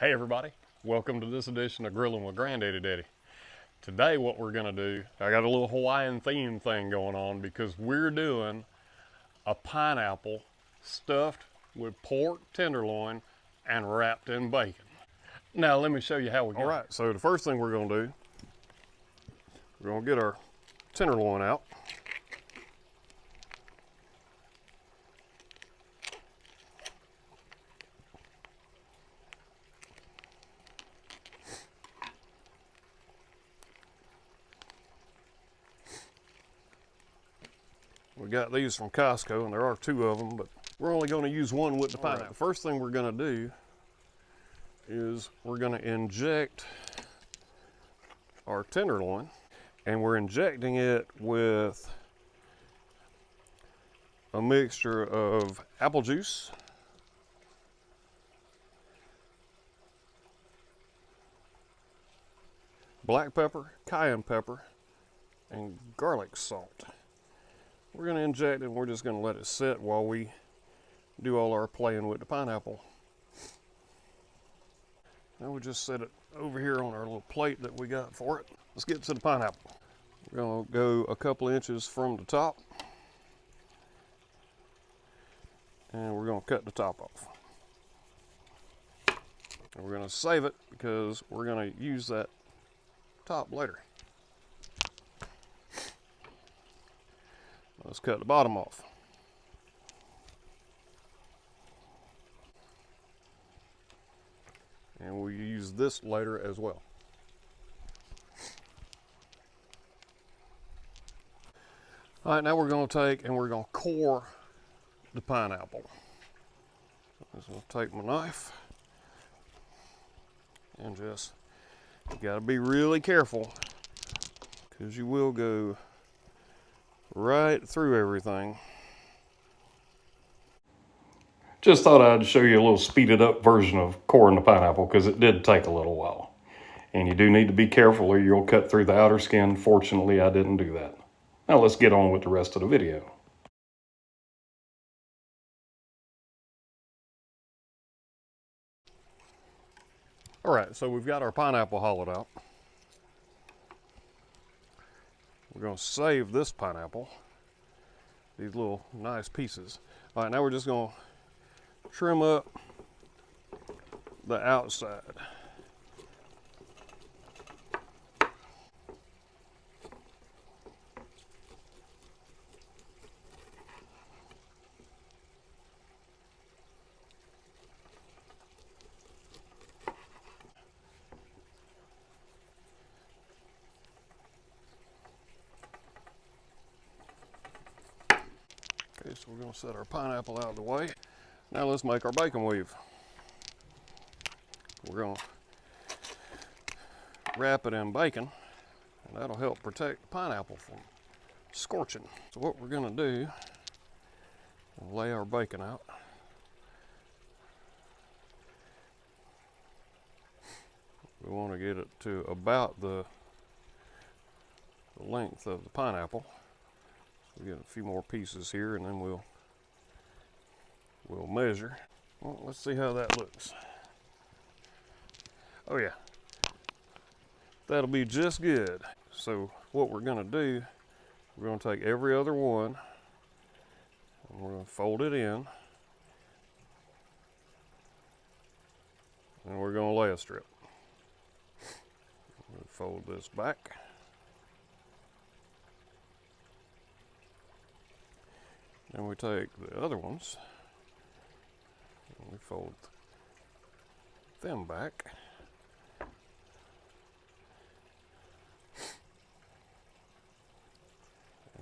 Hey everybody, welcome to this edition of Grilling with Granddaddy Daddy. Today what we're gonna do, I got a little Hawaiian theme thing going on because we're doing a pineapple stuffed with pork tenderloin and wrapped in bacon. Now let me show you how we go. All right, so the first thing we're gonna do, we're gonna get our tenderloin out. We got these from Costco, and there are two of them, but we're only going to use one with the pineapple. Right. The first thing we're going to do is we're going to inject our tenderloin, and we're injecting it with a mixture of apple juice, black pepper, cayenne pepper, and garlic salt. We're going to inject it and we're just going to let it sit while we do all our playing with the pineapple. Now we just set it over here on our little plate that we got for it. Let's get to the pineapple. We're going to go a couple of inches from the top. And we're going to cut the top off. And we're going to save it because we're going to use that top later. Let's cut the bottom off. And we'll use this later as well. All right, now we're going to take and we're going to core the pineapple. I'm just going to take my knife and just, you got to be really careful because you will go right through everything. Just thought I'd show you a little speeded up version of coring the pineapple because it did take a little while. And you do need to be careful or you'll cut through the outer skin. Fortunately, I didn't do that. Now let's get on with the rest of the video. All right, so we've got our pineapple hollowed out. We're going to save this pineapple, these little nice pieces. All right, now we're just going to trim up the outside. Okay, so we're going to set our pineapple out of the way. Now let's make our bacon weave. We're going to wrap it in bacon, and that'll help protect the pineapple from scorching. So what we're going to do, we'll lay our bacon out. We want to get it to about the length of the pineapple. So we get a few more pieces here, and then we'll measure. Well, let's see how that looks. Oh yeah, that'll be just good. So what we're going to do, we're going to take every other one and we're going to fold it in, and we're going to lay a strip. We'll fold this back. Then we take the other ones and we fold them back.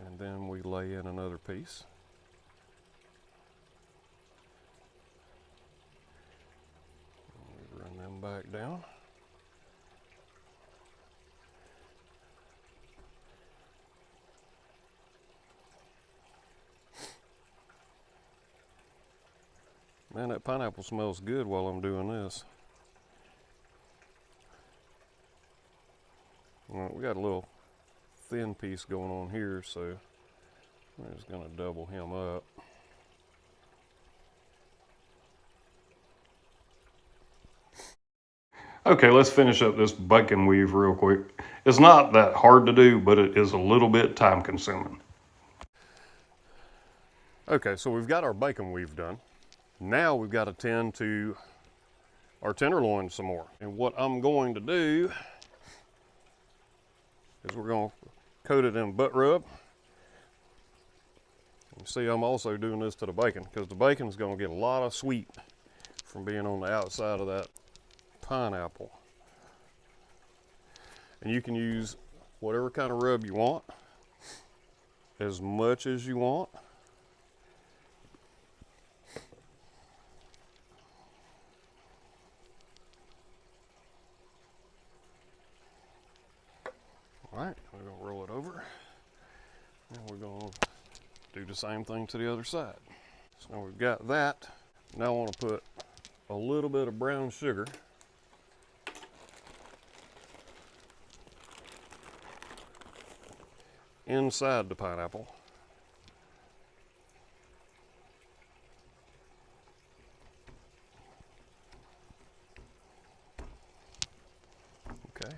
And then we lay in another piece. We run them back down. Man, that pineapple smells good while I'm doing this. All right, we got a little thin piece going on here, so I'm just going to double him up. Okay, let's finish up this bacon weave real quick. It's not that hard to do, but it is a little bit time consuming. Okay, so we've got our bacon weave done. Now we've got to tend to our tenderloin some more. And what I'm going to do is we're going to coat it in butt rub. You see, I'm also doing this to the bacon because the bacon is going to get a lot of sweet from being on the outside of that pineapple. And you can use whatever kind of rub you want, as much as you want. All right, we're going to roll it over, and we're going to do the same thing to the other side. So now we've got that. Now I want to put a little bit of brown sugar inside the pineapple. Okay,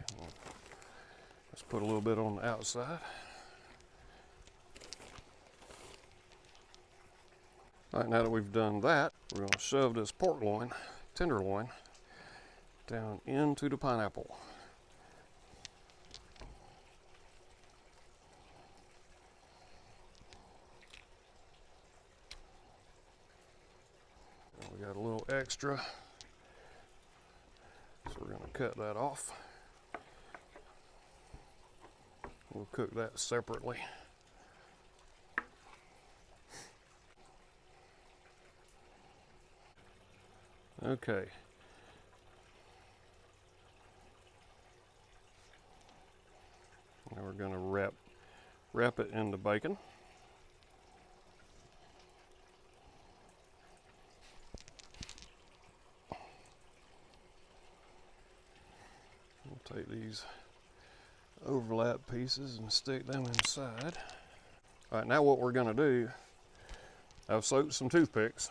let's put a little bit on the outside. All right, now that we've done that, we're going to shove this pork loin, tenderloin, down into the pineapple. And we got a little extra, so we're going to cut that off. We'll cook that separately. Okay. Now we're going to wrap it in the bacon. We'll take these overlap pieces and stick them inside. All right, now what we're going to do, I've soaked some toothpicks.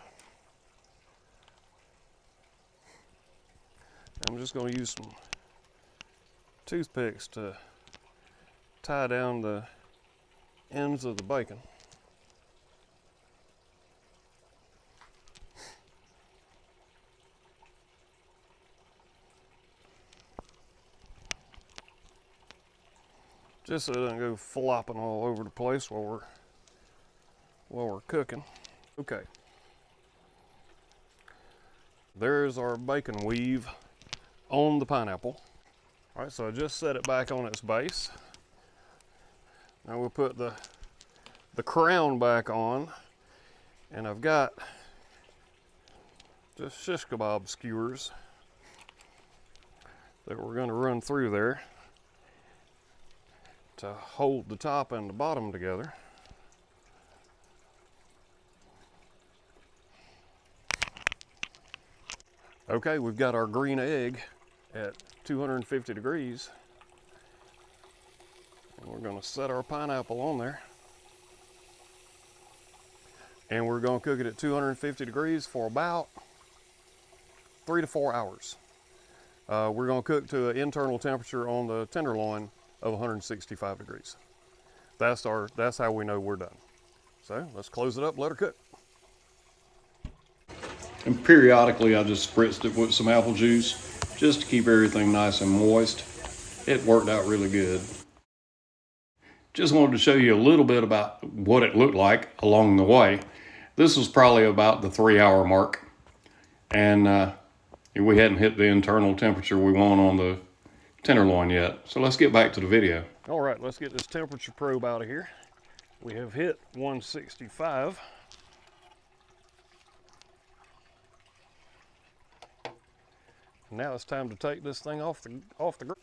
I'm just going to use some toothpicks to tie down the ends of the bacon. Just so it doesn't go flopping all over the place while we're cooking. Okay. There's our bacon weave on the pineapple. All right, so I just set it back on its base. Now we'll put the crown back on, and I've got just shish kebab skewers that we're going to run through there to hold the top and the bottom together. Okay, we've got our green egg at 250 degrees. And we're going to set our pineapple on there. And we're going to cook it at 250 degrees for about 3 to 4 hours. We're going to cook to an internal temperature on the tenderloin of 165 degrees. That's how we know we're done. So let's close it up, let her cook. And periodically I just spritzed it with some apple juice just to keep everything nice and moist. It worked out really good. Just wanted to show you a little bit about what it looked like along the way. This was probably about the 3-hour mark, and we hadn't hit the internal temperature we want on the tenderloin yet. So let's get back to the video. All right, let's get this temperature probe out of here. We have hit 165. Now it's time to take this thing off the grill.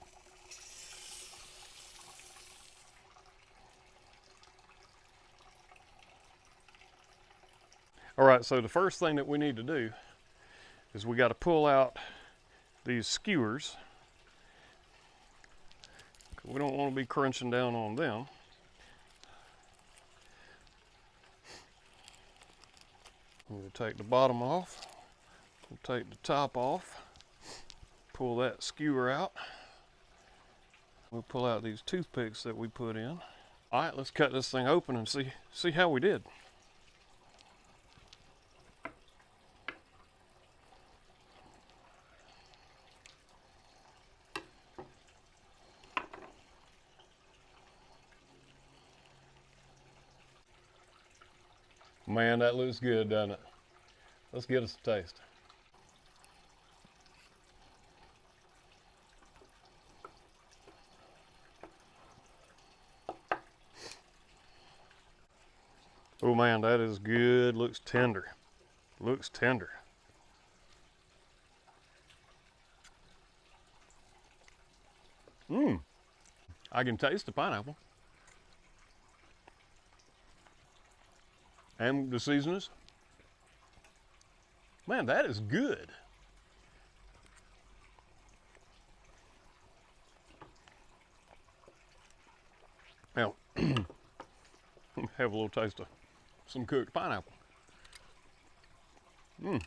All right, so the first thing that we need to do is we got to pull out these skewers. We don't want to be crunching down on them. We'll take the bottom off. We'll take the top off. pull that skewer out. We'll pull out these toothpicks that we put in. All right, let's cut this thing open and see how we did. Man, that looks good, doesn't it? Let's get us a taste. Oh man, that is good. Looks tender. Looks tender. Mmm. I can taste the pineapple. And the seasonings. Man, that is good. Now, have a little taste of some cooked pineapple. Mmm.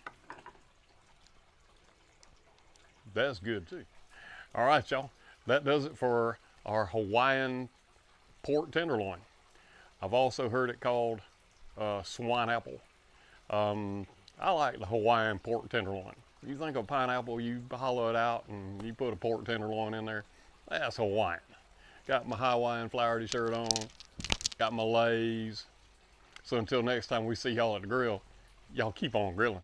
That's good too. All right, y'all. That does it for our Hawaiian pork tenderloin. I've also heard it called swineapple. I like the Hawaiian pork tenderloin. You think of pineapple, you hollow it out and you put a pork tenderloin in there. That's Hawaiian. Got my Hawaiian flowery shirt on. Got my lays. So until next time we see y'all at the grill, y'all keep on grilling.